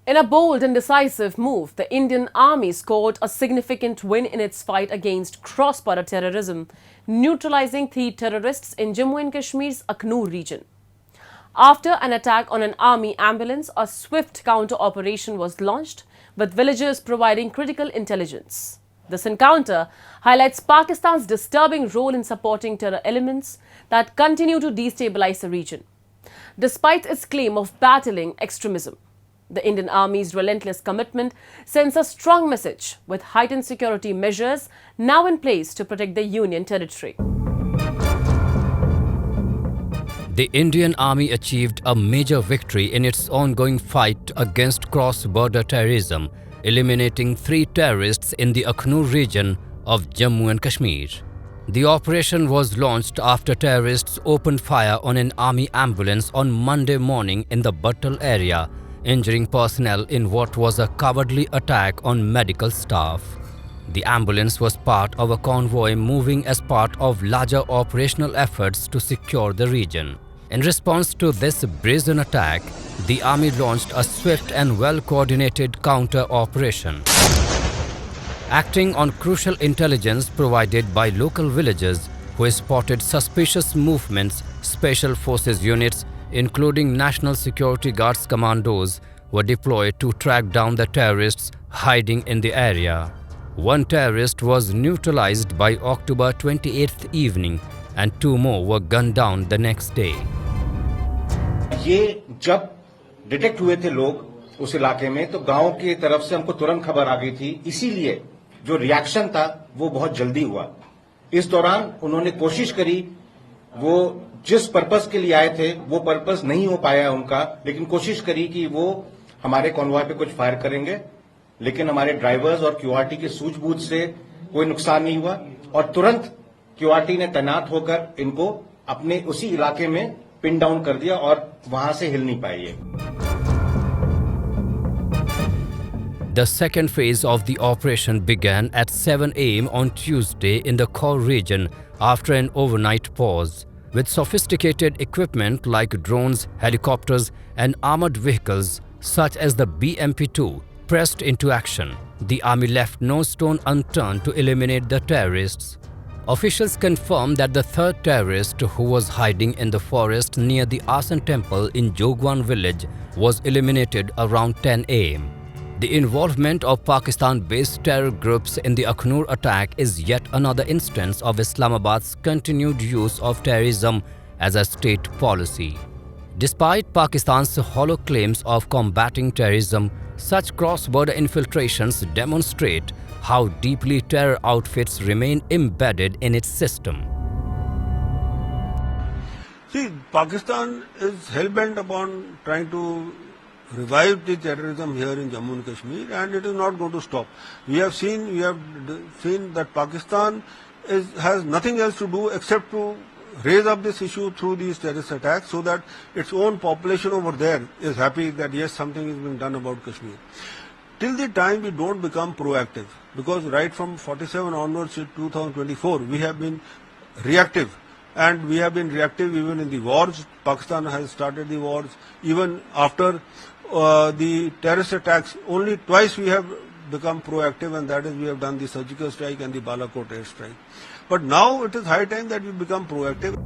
In a bold and decisive move, the Indian Army scored a significant win in its fight against cross-border terrorism, neutralizing 3 terrorists in Jammu and Kashmir's Akhnoor region. After an attack on an army ambulance, a swift counter-operation was launched, with villagers providing critical intelligence. This encounter highlights Pakistan's disturbing role in supporting terror elements that continue to destabilize the region. Despite its claim of battling extremism, the Indian Army's relentless commitment sends a strong message, with heightened security measures now in place to protect the Union territory. The Indian Army achieved a major victory in its ongoing fight against cross-border terrorism, eliminating 3 terrorists in the Akhnoor region of Jammu and Kashmir. The operation was launched after terrorists opened fire on an army ambulance on Monday morning in the Bulletin area, injuring personnel in what was a cowardly attack on medical staff. The ambulance was part of a convoy moving as part of larger operational efforts to secure the region. In response to this brazen attack, the army launched a swift and well-coordinated counter-operation. Acting on crucial intelligence provided by local villagers who spotted suspicious movements, special forces units including National Security Guards commandos were deployed to track down the terrorists hiding in the area. 1 terrorist was neutralized by October 28th evening and 2 more were gunned down the next day. ये जब detect हुए थे लोग उस इलाके में तो गांव की तरफ से हमको तुरंत खबर आ गई थी, इसीलिए जो रिएक्शन था वो बहुत जल्दी हुआ। इस दौरान उन्होंने कोशिश करी, वो जिस पर्पस के लिए आए थे वो पर्पस नहीं हो पाया उनका, लेकिन कोशिश करी कि वो हमारे कॉन्वॉय पे कुछ फायर करेंगे, लेकिन हमारे ड्राइवर्स और क्यूआरटी की सूझबूझ से कोई नुकसान नहीं हुआ और तुरंत क्यूआरटी ने तैनात होकर इनको अपने उसी इलाके में पिन डाउन कर दिया और वहां से हिल नहीं पाए ये। The second phase of the operation began at 7 a.m. on Tuesday in the Khor region after an overnight pause. With sophisticated equipment like drones, helicopters and armored vehicles such as the BMP-2 pressed into action, the army left no stone unturned to eliminate the terrorists. Officials confirmed that the 3rd terrorist, who was hiding in the forest near the Arsan temple in Jogwan village, was eliminated around 10 a.m. The involvement of Pakistan-based terror groups in the Akhnoor attack is yet another instance of Islamabad's continued use of terrorism as a state policy. Despite Pakistan's hollow claims of combating terrorism, such cross-border infiltrations demonstrate how deeply terror outfits remain embedded in its system. See, Pakistan is hell-bent upon trying to revive the terrorism here in Jammu and Kashmir, and it is not going to stop. We have seen that Pakistan has nothing else to do except to raise up this issue through these terrorist attacks so that its own population over there is happy that yes, something is being done about Kashmir. Till the time we don't become proactive, because right from 47 onwards to 2024, we have been reactive. And we have been reactive even in the wars. Pakistan has started the wars. Even after the terrorist attacks, only twice we have become proactive, and that is we have done the surgical strike and the Balakot air strike. But now it is high time that we become proactive.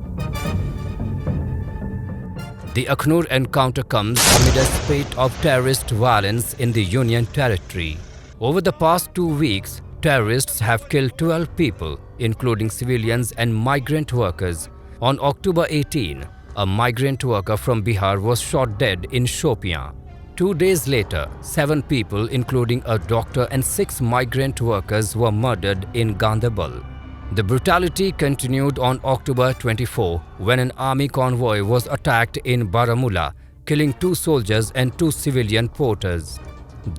The Akhnoor encounter comes amid a spate of terrorist violence in the Union territory. Over the past 2 weeks, terrorists have killed 12 people, including civilians and migrant workers. On October 18, a migrant worker from Bihar was shot dead in Shopian. 2 days later, 7 people, including a doctor and 6 migrant workers, were murdered in Gandarbal. The brutality continued on October 24 when an army convoy was attacked in Baramulla, killing 2 soldiers and 2 civilian porters.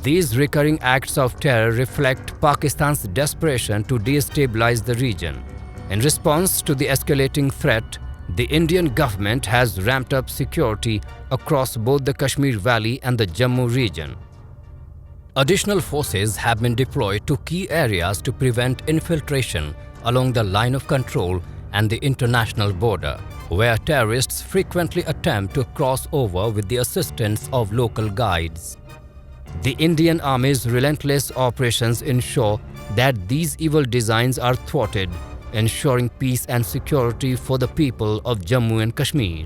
These recurring acts of terror reflect Pakistan's desperation to destabilize the region. In response to the escalating threat, the Indian government has ramped up security across both the Kashmir Valley and the Jammu region. Additional forces have been deployed to key areas to prevent infiltration along the line of control and the international border, where terrorists frequently attempt to cross over with the assistance of local guides. The Indian Army's relentless operations ensure that these evil designs are thwarted, ensuring peace and security for the people of Jammu and Kashmir.